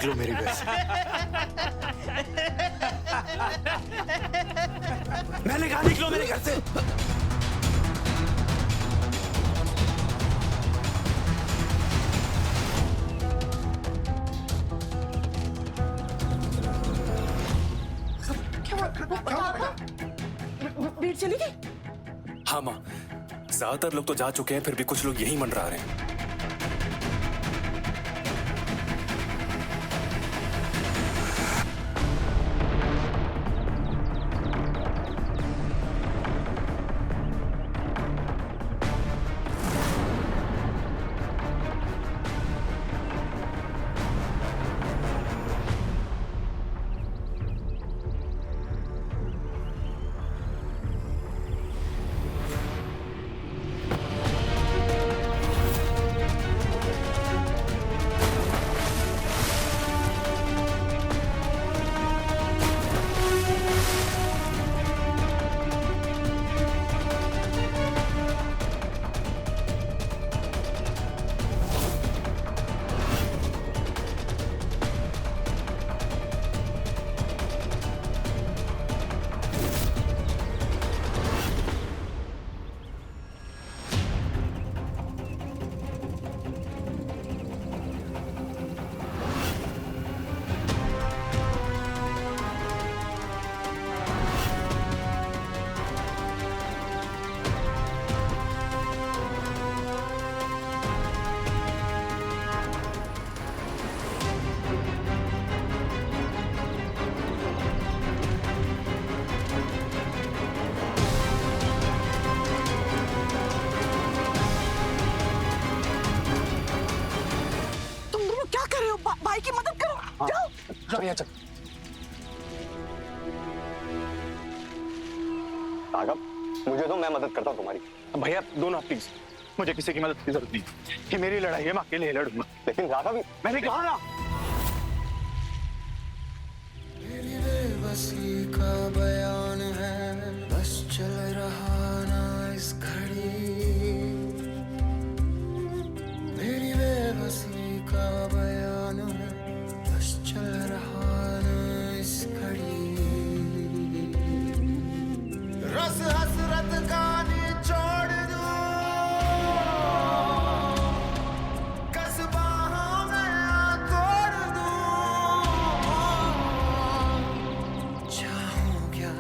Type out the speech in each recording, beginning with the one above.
निकलो मेरे घर से। मैंने कहा निकलो मेरे घर से। भीड़ चली गई? हाँ माँ, ज्यादातर लोग तो जा चुके हैं, फिर भी कुछ लोग यही मंडरा रहे हैं। भाई की मदद करो। जाओ भैया चल। राघव, मुझे दो, मैं मदद करता हूँ तुम्हारी। भैया दो ना प्लीज, मुझे किसी की मदद की जरूरत नहीं। कि मेरी लड़ाई है, मैं अकेले लड़ूंगा। लेकिन राघव, मैंने कहा ना। मेरी बेबसी का बयान है, बस चल रहा ना इस घड़ी। मेरी बेबसी का बयान है, बस चल रहा ना इस घड़ी। रस हसरत का निचोड़ दूं, कसबाहों में तोड़ दूं। चाहूं क्या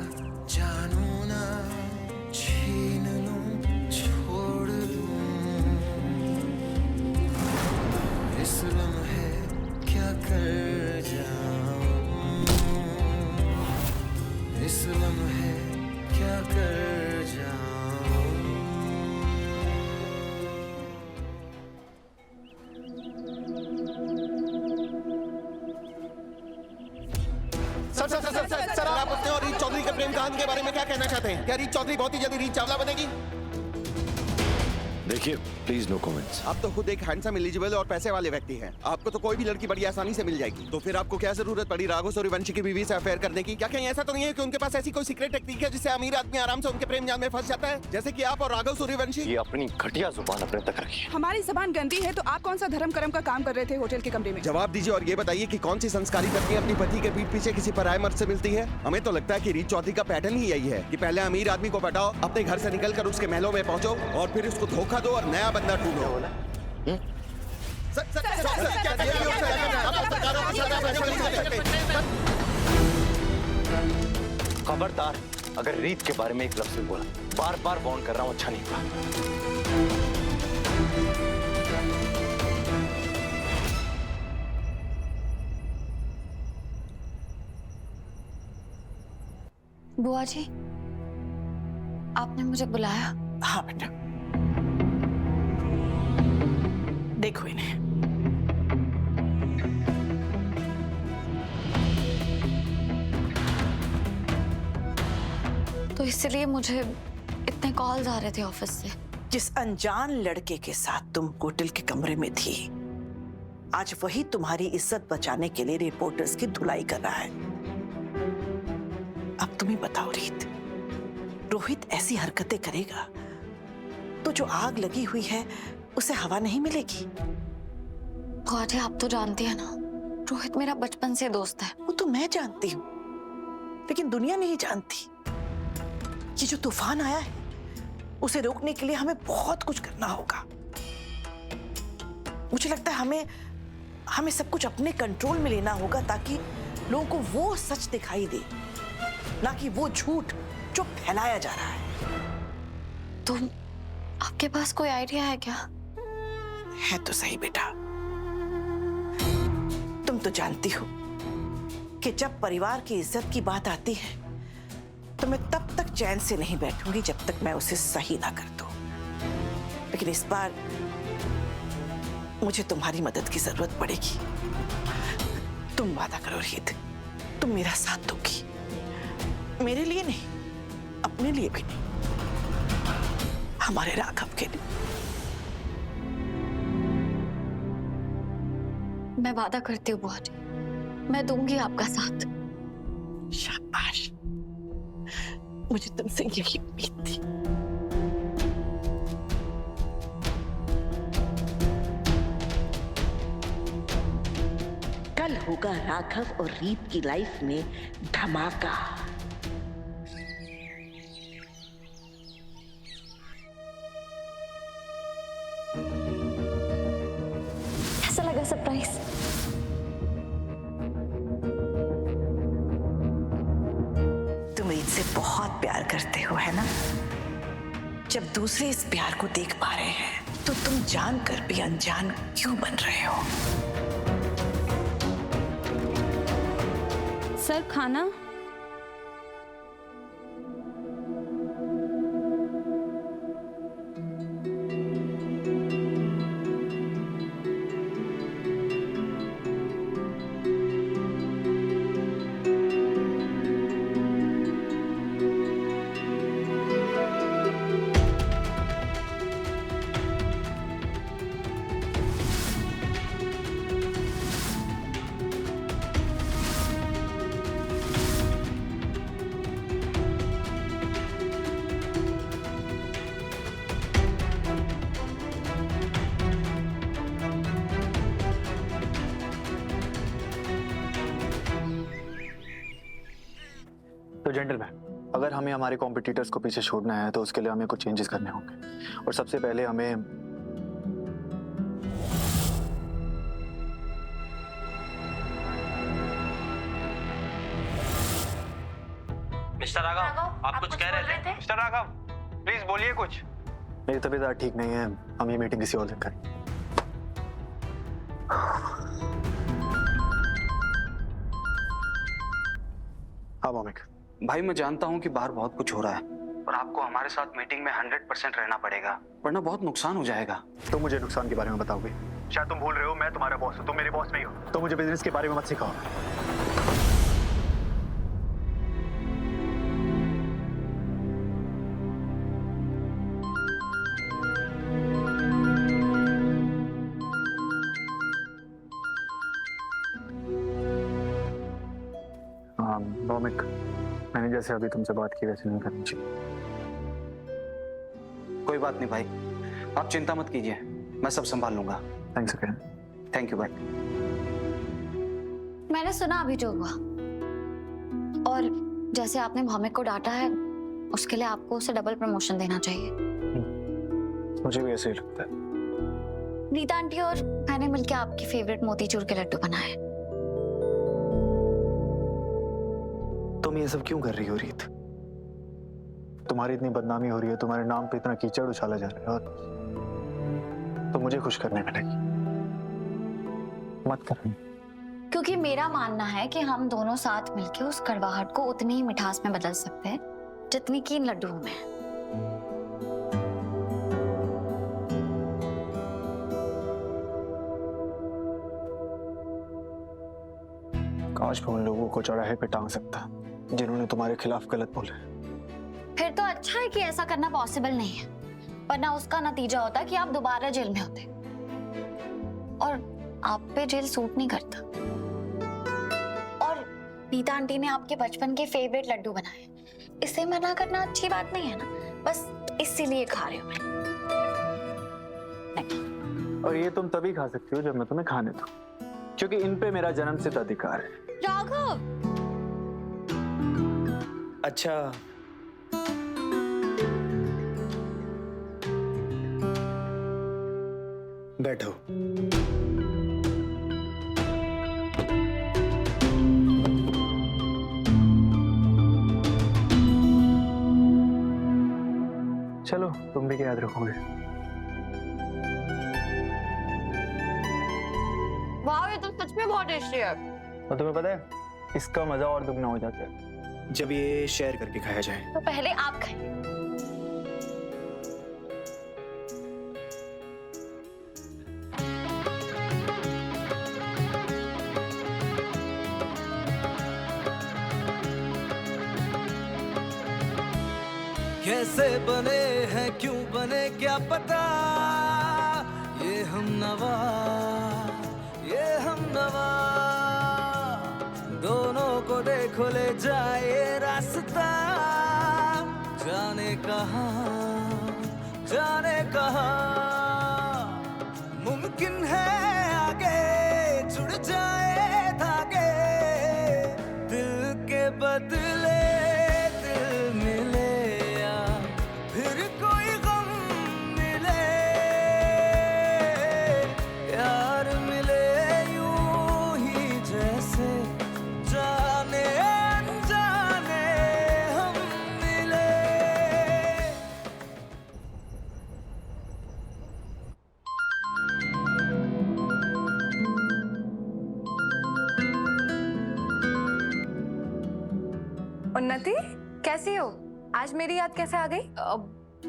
जानू ना, छीन लूं छोड़ दूं। इस लम्हे क्या कर जाऊं, इस लम्हे क्या कर जाऊं। सर, आप अपने और रीत चौधरी के प्रेम कहानी के बारे में क्या कहना चाहते हैं? क्या रीत चौधरी बहुत ही जल्दी रीत चावला बनेगी? देखिए प्लीज नो कमेंट्स। आप तो खुद एक हैंडसम, एलिजिबल और पैसे वाले व्यक्ति हैं। आपको तो कोई भी लड़की बड़ी आसानी से मिल जाएगी, तो फिर आपको क्या जरूरत पड़ी राघव सूर्यवंशी की बीवी से अफेयर करने की? क्या कहीं ऐसा तो नहीं है कि उनके पास ऐसी कोई सीक्रेट टेक्निक है जिससे अमीर आदमी आराम से उनके प्रेम जाल में फंस जाता है, जैसे कि आप और राघव सूर्यवंशी? ये अपनी घटिया जुबान अपने तक रखिए। हमारी जबान गंदी है तो आप कौन सा धर्म कर्म का काम कर रहे थे होटल के कमरे में? जवाब दीजिए और ये बताइए कि कौन सी संस्कारी पत्नी अपनी पति के पीठ पीछे किसी पराये मर्द से मिलती है? हमें तो लगता है कि रीत चौधरी का पैटर्न ही यही है कि पहले अमीर आदमी को पटाओ, अपने घर से निकलकर उसके महलों में पहुंचो और फिर उसको धोखा दो और नया बंदा ढूंढो। खबरदार, अगर रीत के बारे में एक लफ्ज भी बोला, बार बार वार्न कर रहा हूँ, अच्छा नहीं होगा। बुआ जी, आपने मुझे बुलाया? हाँ बेटा, देखो इन्हें। तो इसलिए मुझे इतने कॉल्स आ रहे थे ऑफिस से। जिस अनजान लड़के के साथ तुम होटल के कमरे में थी, आज वही तुम्हारी इज्जत बचाने के लिए रिपोर्टर्स की धुलाई कर रहा है। अब तुम ही बताओ रीत, रोहित ऐसी हरकतें करेगा तो जो आग लगी हुई है उसे हवा नहीं मिलेगी? बुआ जी, आप तो जानती है ना, रोहित मेरा बचपन से दोस्त है। वो तो मैं जानती हूँ, लेकिन दुनिया नहीं जानती। ये जो तूफान आया है, उसे रोकने के लिए हमें बहुत कुछ करना होगा। मुझे लगता है हमें सब कुछ अपने कंट्रोल में लेना होगा, ताकि लोगों को वो सच दिखाई दे, ना कि वो झूठ जो फैलाया जा रहा है। तो आपके पास कोई आइडिया है क्या? है तो सही बेटा। तुम तो जानती हो कि जब परिवार की इज्जत की बात आती है तो मैं तब तक चैन से नहीं बैठूंगी जब तक मैं उसे सही ना कर दूं। लेकिन इस बार मुझे तुम्हारी मदद की जरूरत पड़ेगी। तुम वादा करो रोहित, तुम मेरा साथ दोगी। मेरे लिए नहीं, अपने लिए भी नहीं, हमारे राघव के लिए। मैं वादा करती हूँ बुआ जी, मैं दूंगी आपका साथ। शाबाश, मुझे तुमसे यही उम्मीद थी। कल होगा राघव और रीत की लाइफ में धमाका। कैसा लगा सरप्राइज? तुम रीत से बहुत प्यार करते हो, है ना? जब दूसरे इस प्यार को देख पा रहे हैं तो तुम जानकर भी अनजान क्यों बन रहे हो? सर खाना। तो जेंटलमैन, अगर हमें हमारे कॉम्पिटिटर्स को पीछे छोड़ना है तो उसके लिए हमें कुछ चेंजेस करने होंगे। और सबसे पहले हमें मिस्टर राघव, आप कुछ कह रहे थे? मिस्टर राघव, प्लीज बोलिए कुछ। मेरी तबीयत आज ठीक नहीं है, हम ये मीटिंग किसी और दिन करें। हाँ भौमिक। भाई मैं जानता हूँ कि बाहर बहुत कुछ हो रहा है और आपको हमारे साथ मीटिंग में 100% रहना पड़ेगा, वरना बहुत नुकसान हो जाएगा। तुम मुझे नुकसान के बारे में बताओगे? शायद तुम भूल रहे हो, मैं तुम्हारा बॉस हूँ, तुम मेरे बॉस नहीं हो। तो मुझे बिजनेस के बारे में मत सिखाओ। भौमिक, मैंने जैसे अभी तुमसे बात की वैसे नहीं करनी चाहिए। कोई बात नहीं भाई, आप चिंता मत कीजिए, मैं सब संभाल लूंगा। Thanks again. थैंक यू भाई। मैंने सुना अभी जो हुआ, और जैसे आपने भौमिक को डांटा है, उसके लिए आपको उसे डबल प्रमोशन देना चाहिए। मुझे भी ऐसे ही लगता है। रीता आंटी और मैंने मिलकर आपकी फेवरेट मोतीचूर के लड्डू बनाए। तुम ये सब क्यों कर रही हो रीत? तुम्हारी इतनी बदनामी हो रही है, तुम्हारे नाम पे इतना कीचड़ उछाला जा रहा है, और तो मुझे खुश करने में लगी। मत करनी। क्योंकि मेरा मानना है कि हम दोनों साथ मिलकर उस कड़वाहट को उतनी ही मिठास में बदल सकते हैं जितनी कि इन लड्डुओं में है। काश मैं उन लोगों को चौराहे पे टांग सकता जिन्होंने तुम्हारे खिलाफ गलत बोले। फिर तो अच्छा है कि ऐसा करना पॉसिबल नहीं है, वरना उसका नतीजा होता कि आप दोबारा जेल में होते, और आप पे जेल सूट नहीं करता। और रीता आंटी ने आपके बचपन के फेवरेट लड्डू बनाए, इसे मना करना अच्छी बात नहीं है ना, बस इसीलिए खा रही हूँ मैं। और ये तुम तभी खा सकती हो जब मैं तुम्हें खाने दूं। क्योंकि इन पे मेरा जन्मसिद्ध अधिकार है। राघव, अच्छा, बैठो। चलो, तुम भी क्या याद रखोगे? वाह, ये तो सच में बहुत टेस्टी है। और तुम्हें पता है, इसका मजा और दुगना हो जाता है जब ये शेयर करके खाया जाए। तो पहले आप खाइए। कैसे बने हैं, क्यों बने, क्या पता, ये हम नवा दोनों को देखो ले जाए रास्ता, जाने कहाँ मुमकिन है आगे जुड़ जाए धागे, दिल के बदले दिल मिले, या फिर कोई गम मिले, यार मिले यूं ही जैसे जाने अनजाने हम मिले। उन्नति, कैसी हो? आज मेरी याद कैसे आ गई?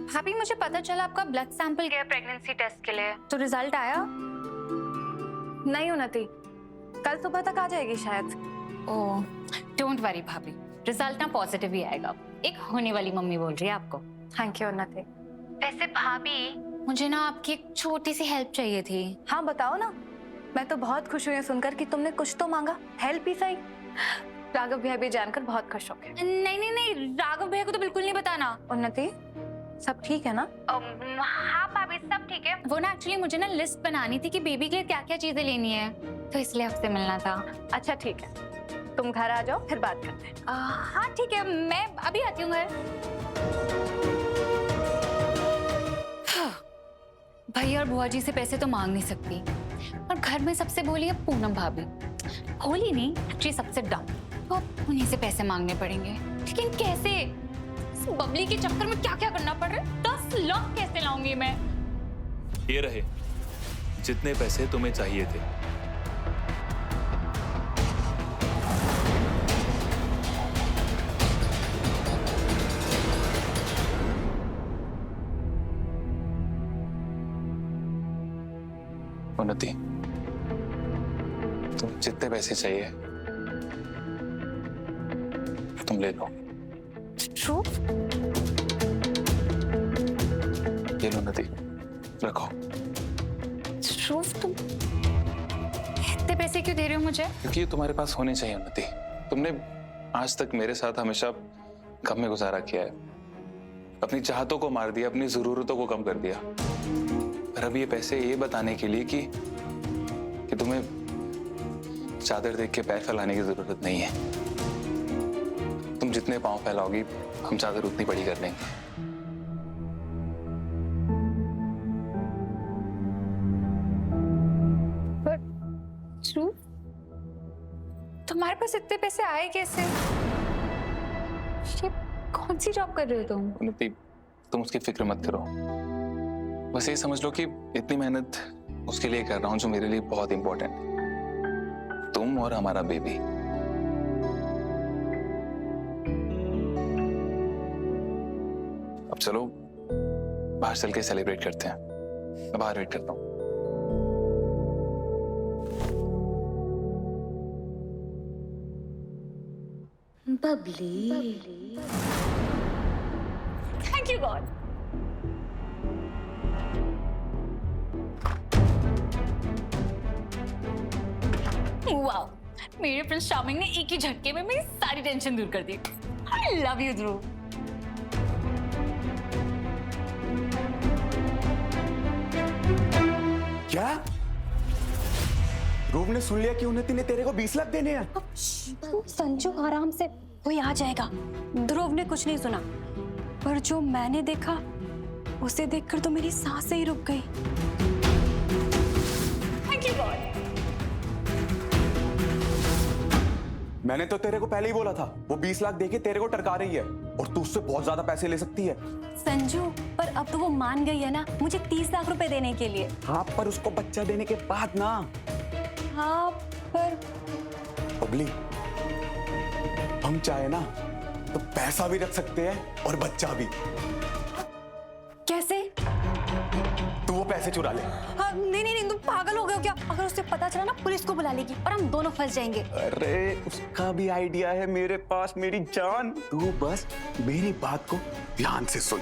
भाभी, मुझे पता चला आपका ब्लड सैंपल गया प्रेगनेंसी टेस्ट के लिए, तो रिजल्ट आया? नहीं उन्नति, कल सुबह तक आ जाएगी शायद। ओह, डोंट वरी भाभी, रिजल्ट ना पॉजिटिव ही आएगा। एक होने वाली मम्मी बोल रही है आपको। थैंक यू उन्नति। वैसे भाभी, मुझे ना आपकी एक छोटी सी हेल्प चाहिए थी। हाँ बताओ ना, मैं तो बहुत खुश हुई सुनकर कि तुमने कुछ तो मांगा, हेल्प ही सही। राघव भैया भी जानकर बहुत खुश हो गए। नहीं, राघव भैया को तो बिल्कुल नहीं बताना। उन्नति, सब ठीक है ना? हाँ भाभी, सब ठीक है। वो ना एक्चुअली मुझे ना लिस्ट बनानी थी कि बेबी के लिए क्या क्या चीजें लेनी है, तो इसलिए आपसे मिलना था। अच्छा ठीक है, तुम घर आ जाओ, फिर बात करते हैं। हाँ ठीक है, मैं अभी आती हूँ घर। भैया और बुआ जी से पैसे तो मांग नहीं सकती, और घर में सबसे बोली है पूनम भाभी, होली नहीं एक्चुअली सबसे डम, तो अब उन्हीं से पैसे मांगने पड़ेंगे। लेकिन कैसे? इस बबली के चक्कर में क्या क्या करना पड़ रहा है। 10 लाख कैसे लाऊंगी मैं? ये रहे जितने पैसे तुम्हें चाहिए थे। उन्नति, तुम जितने पैसे चाहिए तुम ले लो। True? ये लो उन्नति, रखो। True, तुम इतने पैसे क्यों दे रहे हो मुझे? क्योंकि ये तुम्हारे पास होने चाहिए उन्नति। तुमने आज तक मेरे साथ हमेशा गम में गुजारा किया है, अपनी चाहतों को मार दिया, अपनी जरूरतों को कम कर दिया। पर अब ये पैसे ये बताने के लिए कि तुम्हें चादर देख के पैर फैलाने की जरूरत नहीं है। तुम जितने पांव फैलाओगी, हम चादर उतनी बड़ी कर देंगे। True? तुम्हारे पास इतने पैसे आए कैसे? ये कौन सी जॉब कर रहे हो तुम? उन्नति, तुम उसकी फिक्र मत करो। बस ये समझ लो कि इतनी मेहनत उसके लिए कर रहा हूं जो मेरे लिए बहुत इंपॉर्टेंट है, तुम और हमारा बेबी। अब चलो बाहर चल के सेलिब्रेट करते हैं। मैं बाहर वेट करता हूँ। Babli, Thank you God. Wow, मेरे प्रिंस चार्मिंग ने एक ही झटके में मेरी सारी टेंशन दूर कर दी। I love you ध्रुव। क्या ध्रुव ने सुन लिया कि उन्हें तेरे को 20 लाख देने हैं। संजू आराम से, कोई आ जाएगा। ध्रुव ने कुछ नहीं सुना, पर जो मैंने देखा उसे देखकर तो मेरी सांसें ही रुक गई। Thank you God. मैंने तो तेरे को पहले ही बोला था, वो 20 लाख देके तेरे को टरका रही है और तू उससे बहुत ज्यादा पैसे ले सकती है। संजू, पर अब तो वो मान गई है ना मुझे 30 लाख रुपए देने के लिए। हाँ, पर उसको बच्चा देने के बाद ना। हाँ, पर बबली, हम चाहे ना तो पैसा भी रख सकते हैं और बच्चा भी। कैसे? तू वो पैसे चुरा ले। हाँ, नहीं, तुम पागल हो गए हो क्या? अगर उसे पता चला ना पुलिस को बुला लेगी और हम दोनों फंस जाएंगे। अरे उसका भी आइडिया है मेरे पास, मेरी जान। तू बस मेरी बात को ध्यान से सुन।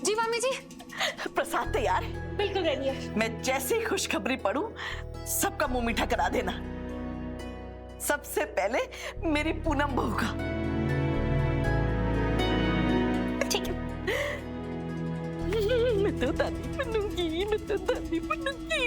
जी मम्मी जी। प्रसाद तैयार है? बिल्कुल रेडी है। मैं जैसे ही खुशखबरी पढ़ूं सबका मुंह मीठा करा देना। सबसे पहले मेरी पूनम बहू का। ठीक है। मैं तो दादी बनूंगी, मैं तो दादी बनूंगी।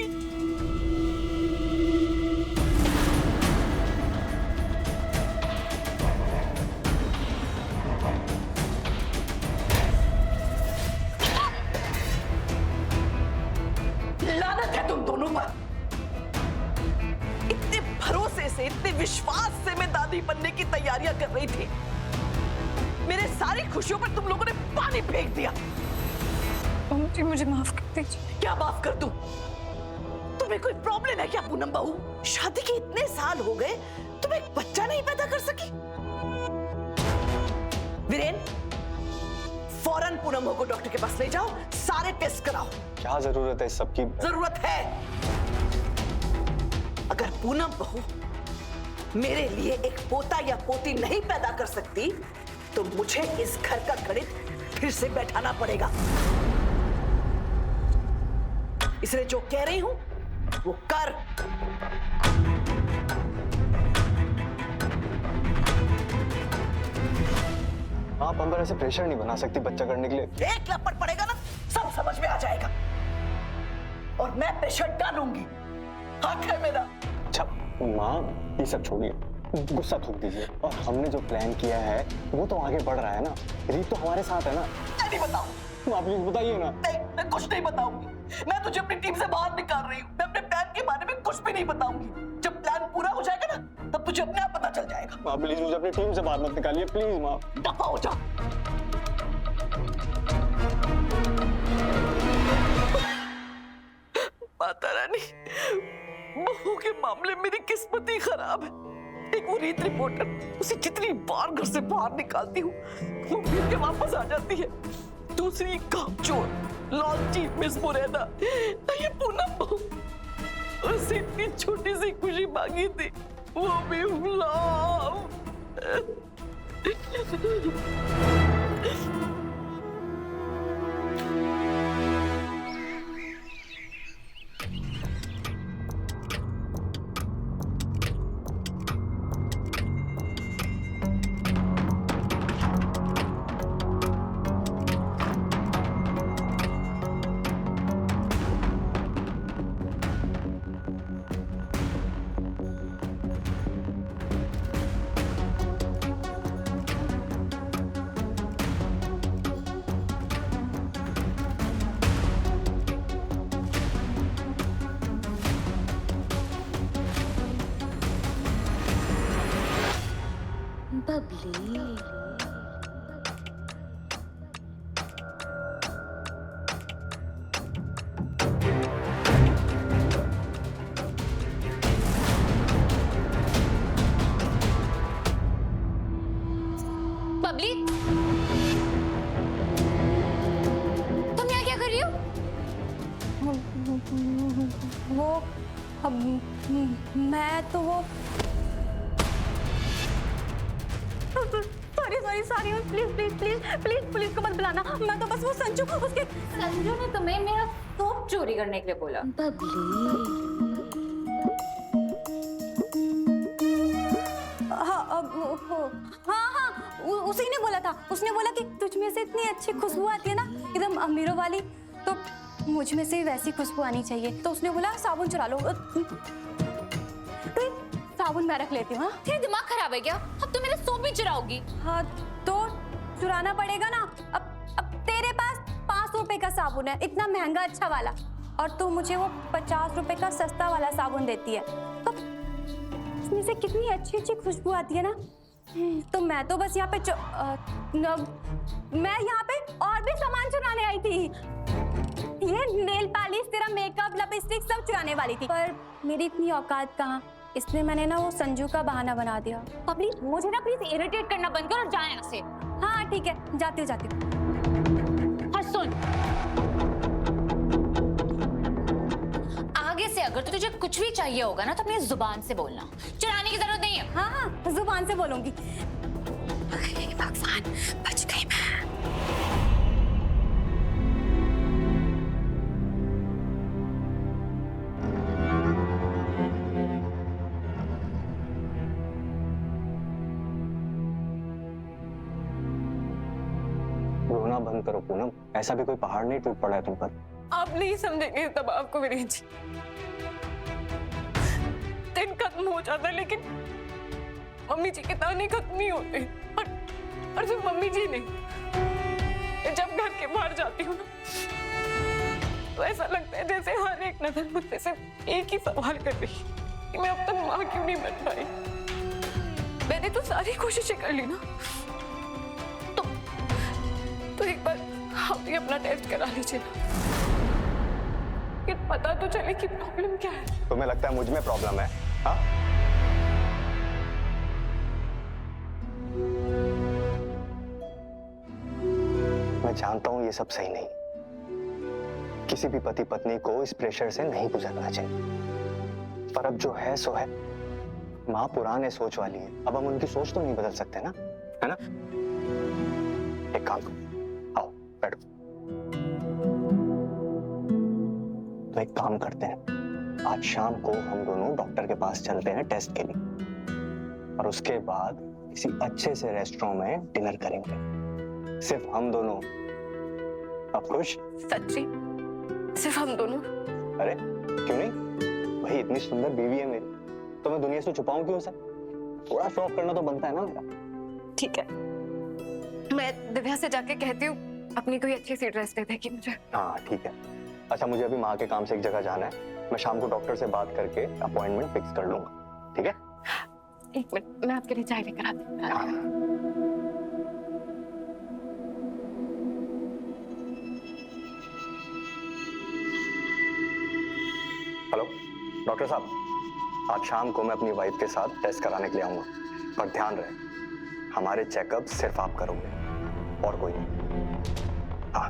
लानत है तुम दोनों पर। इतने भरोसे से, इतने विश्वास से मैं दादी बनने की तैयारियां कर रही थी, मेरे सारी खुशियों पर तुम लोगों ने पानी फेंक दिया। मम्मी मुझे माफ कर दीजिए। क्या माफ कर दूं? तुम्हें कोई प्रॉब्लम है क्या पूनम बहू? शादी के इतने साल हो गए, तुम एक बच्चा नहीं पैदा कर सकी? वीरेन, फौरन पूनम बहू को डॉक्टर के पास ले जाओ, सारे टेस्ट कराओ। क्या जरूरत है इस सबकी? जरूरत है। अगर पूनम बहू मेरे लिए एक पोता या पोती नहीं पैदा कर सकती, तो मुझे इस घर का गणित फिर से बैठाना पड़ेगा। इसलिए जो कह रही हूं वो कर। आप हम पर ऐसे प्रेशर नहीं बना सकती बच्चा करने के लिए। एक लपट पड़ेगा ना, सब समझ में आ जाएगा। और मैं प्रेशर डालूंगी, हक है मेरा। अच्छा माँ, ये सब छोड़िए, गुस्सा थूक दीजिए। और हमने जो प्लान किया है वो तो आगे बढ़ रहा है ना। रीत तो हमारे साथ है ना। मैं नहीं बताऊं। आप प्लीज बताइए ना। नहीं, मैं कुछ नहीं बताऊंगी। मैं तुझे अपनी टीम से बाहर निकाल रही हूँ। मैं अपने प्लान के बारे में कुछ भी नहीं बताऊंगी। जब प्लान पूरा हो जाएगा ना, तब तुझे अपने आप पता चल जाएगा। माँ प्लीज मुझे अपनी टीम से बाहर मत निकालिए, प्लीज माँ। दफा हो जा। माता रानी, बहू के मामले में मेरी किस्मत ही खराब है। एक वो रीत रिपोर्टर, उसे जितनी बार घर से बाहर निकालती हूँ वो फिर के वापस आ जाती है। दूसरी कामचोर, लालची मिस मुरैना, ये पूनम बहू, उससे इतनी छोटी सी खुशी मांगी थी, वो भी फ्लॉप। बबली, मैं तो वो sorry please please please please police को मत बुलाना। मैं तो बस वो संजू ने तुम्हें मेरा सोप चोरी करने के लिए बोला। हाँ, उसी ने बोला था। उसने बोला कि तुझ में से इतनी अच्छी खुशबू आती है ना, एकदम अमीरों वाली, तो मुझ में से भी वैसी खुशबू आनी चाहिए। तो उसने बोला साबुन चुरा लो। तो साबुन मैं रख लेती हूँ। हाँ, तेरा दिमाग खराब है क्या? अब तो मेरा सोप भी चुराओगी। हाँ तो चुराना पड़ेगा ना। अब तेरे पास 5 रुपए का साबुन है, इतना महंगा अच्छा वाला, और तू मुझे वो 50 रुपए का सस्ता वाला साबुन देती है। तो इसमें से कितनी अच्छी अच्छी खुशबू आती है ना। तो मैं तो बस यहाँ पे मैं यहाँ पे और भी सामान चुराने आई थी। ये नेल पॉलिश, तेरा मेकअप, लिपस्टिक सब चुराने वाली थी, पर मेरी इतनी औकात कहाँ, इसलिए मैंने ना वो संजू का बहाना बना दिया। प्लीज मुझे ना प्लीज इरिटेट करना बंद कर और जा यहाँ से। हाँ ठीक है, जाती हूँ। हाँ सुन, आगे से अगर तुझे कुछ भी चाहिए होगा ना तो अपनी जुबान से बोलना, चुराने की जरूरत नहीं है। हाँ जुबान से बोलूंगी। भगवान, बच गई मैं। रोना बंद करो पूनम, ऐसा भी कोई पहाड़ नहीं टूट पड़ा है तुम पर। आप नहीं समझेंगे तब आपको मेरी जी। दिन खत्म हो जाता, लेकिन मम्मी जी के ताने खत्म नहीं होते। और सिर्फ मम्मी जी नहीं, जब घर के बाहर जाती हूँ ना, तो ऐसा लगता है जैसे हर एक नजर मुझसे सिर्फ एक ही सवाल कर रही है कि मैं अब तक माँ क्यों नहीं बन पाई। मैंने तो सारी कोशिशें कर ली ना। तो एक बार आप भी अपना टेस्ट करा लीजिए ना, कि पता तो चले कि प्रॉब्लम क्या है। तुम्हें लगता है मुझ में प्रॉब्लम है? हाँ? मैं जानता हूं ये सब सही नहीं, किसी भी पति पत्नी को इस प्रेशर से नहीं गुजरना चाहिए, पर अब जो है सो है। माँ पुराने सोच वाली है, अब हम उनकी सोच तो नहीं बदल सकते ना, है ना? एक काम करो, आओ बैठो। तो एक काम करते हैं, आज शाम को हम दोनों डॉक्टर के पास चलते हैं टेस्ट के लिए, और उसके बाद किसी अच्छे से रेस्टोरेंट में डिनर करेंगे, सिर्फ हम दोनों। आप खुश? सच्ची? सिर्फ हम दोनों? अरे क्यों नहीं, भाई इतनी सुंदर बीवी है मेरी, तो मैं दुनिया से छुपाऊं क्यों उसे? थोड़ा शौक करना तो बनता है ना मेरा। ठीक है, मैं दिव्या से जाके कहती हूँ अपनी कोई अच्छी सी ड्रेस दे देगी मुझे। हाँ ठीक है। अच्छा मुझे अभी माँ के काम से एक जगह जाना है, मैं शाम को डॉक्टर से बात करके अपॉइंटमेंट फिक्स कर लूंगा, ठीक है? एक मिनट, मैं आपके लिए चाय लेकर आती हूँ। हेलो डॉक्टर साहब, आज शाम को मैं अपनी वाइफ के साथ टेस्ट कराने के लिए आऊंगा, पर ध्यान रहे हमारे चेकअप सिर्फ आप करोगे और कोई नहीं। हाँ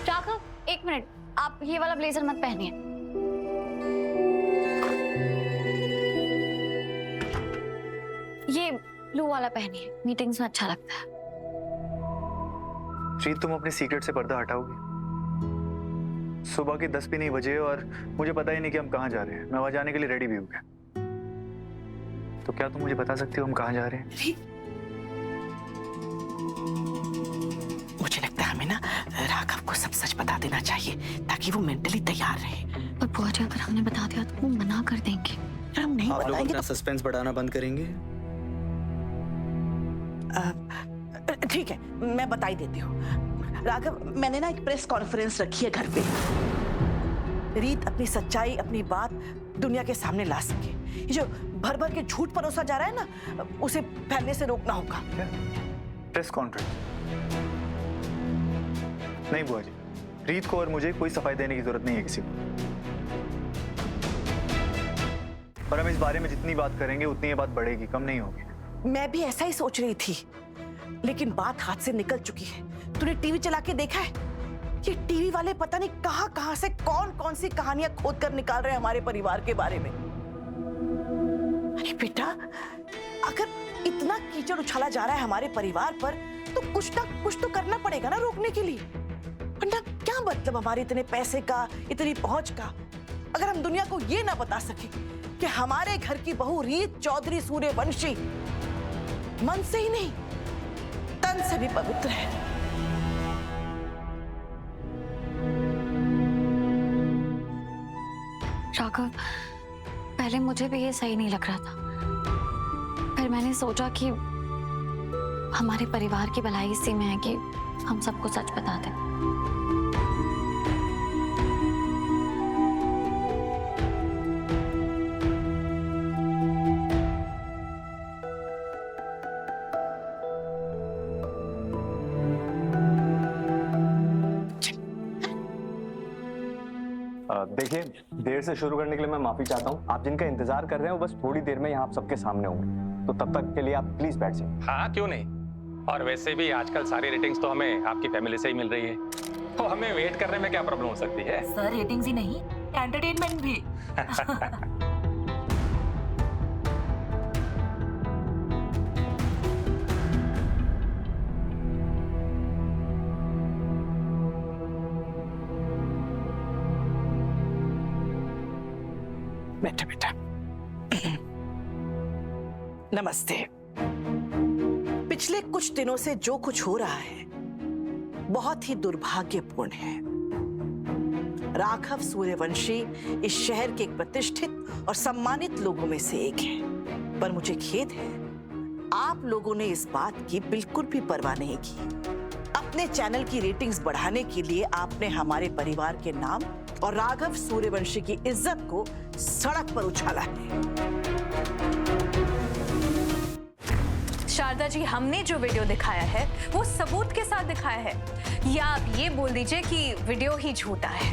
राघव, एक मिनट, आप ये वाला ब्लेजर मत पहनिए। ये ब्लू वाला पहनिए, मीटिंग्स में अच्छा लगता है। रीत, तुम अपने सीक्रेट से पर्दा हटाओगी? सुबह के 10 भी नहीं बजे और मुझे पता ही नहीं कि हम कहाँ जा रहे हैं। मैं वहां जाने के लिए रेडी भी हूँ क्या? तो क्या तुम मुझे बता सकती हो हम कहाँ जा रहे हैं? मुझे लगता है हमें ना राघव को सब सच बता देना चाहिए, ताकि वो मेंटली तैयार रहे। पर बुआ जी, अगर हमने बता दिया तो वो मना कर देंगे। हम नहीं आप लोग बताएंगे अपना सस्पेंस बढ़ाना बंद करेंगे? ठीक है, मैं बता ही देती हूँ। राघव, मैंने ना एक प्रेस कॉन्फ्रेंस रखी है घर पे। रीत अपनी सच्चाई, अपनी बात दुनिया के सामने ला सके। ये जो भर भर के झूठ परोसा जा रहा है ना, उसे फैलने से रोकना होगा। Press conference? नहीं बुआ जी, रीत को और मुझे कोई सफाई देने की जरूरत नहीं है किसी को। पर हम इस बारे में जितनी बात करेंगे उतनी ये बात बढ़ेगी, कम नहीं होगी। मैं भी ऐसा ही सोच रही थी, लेकिन बात हाथ से निकल चुकी है, तूने टीवी चला के देखा है? ये टीवी वाले पता नहीं कहां कहां से कौन कौन सी कहानियां खोद कर निकाल रहे हैं हमारे परिवार के बारे में। अरे बेटा, अगर इतना कीचड़ उछाला जा रहा है हमारे परिवार पर, तो कुछ ना कुछ तो करना पड़ेगा ना रोकने के लिए। वरना क्या मतलब हमारे इतने पैसे का, इतनी पहुंच का, अगर हम दुनिया को ये ना बता सके कि हमारे घर की बहू रीत चौधरी सूर्यवंशी मन से ही नहीं तन से भी पवित्र है। राघव, पहले मुझे भी ये सही नहीं लग रहा था, फिर मैंने सोचा कि हमारे परिवार की भलाई इसी में है कि हम सबको सच बता दें। देखिए, देर से शुरू करने के लिए मैं माफी चाहता हूँ। आप जिनका इंतजार कर रहे हैं वो बस थोड़ी देर में यहाँ आप सबके सामने होंगे, तो तब तक के लिए आप प्लीज बैठ जाइए। हाँ, क्यों नहीं। और वैसे भी आजकल सारी रेटिंग्स तो हमें आपकी फैमिली से ही मिल रही है, तो हमें वेट करने में क्या प्रॉब्लम हो सकती है। सर, रेटिंग्स ही नहीं, एंटरटेनमेंट भी। बैठा बेटा। नमस्ते। पिछले कुछ दिनों से जो कुछ हो रहा है बहुत ही दुर्भाग्यपूर्ण है। राघव सूर्यवंशी इस शहर के एक प्रतिष्ठित और सम्मानित लोगों में से एक है, पर मुझे खेद है आप लोगों ने इस बात की बिल्कुल भी परवाह नहीं की। अपने चैनल की रेटिंग्स बढ़ाने के लिए आपने हमारे परिवार के नाम और राघव सूर्यवंशी की इज्जत को सड़क पर उछाला है। शारदा जी, हमने जो वीडियो दिखाया है वो सबूत के साथ दिखाया है, या आप ये बोल दीजिए कि वीडियो ही झूठा है।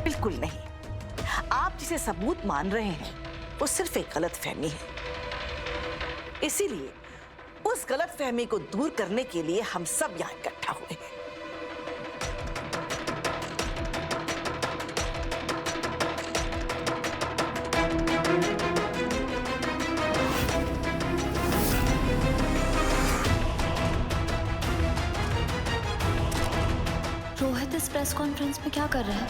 बिल्कुल नहीं, आप जिसे सबूत मान रहे हैं वो सिर्फ एक गलतफहमी है। इसीलिए उस गलतफहमी को दूर करने के लिए हम सब यहाँ इकट्ठा हुए हैं। रोहित इस प्रेस कॉन्फ्रेंस में क्या कर रहा है?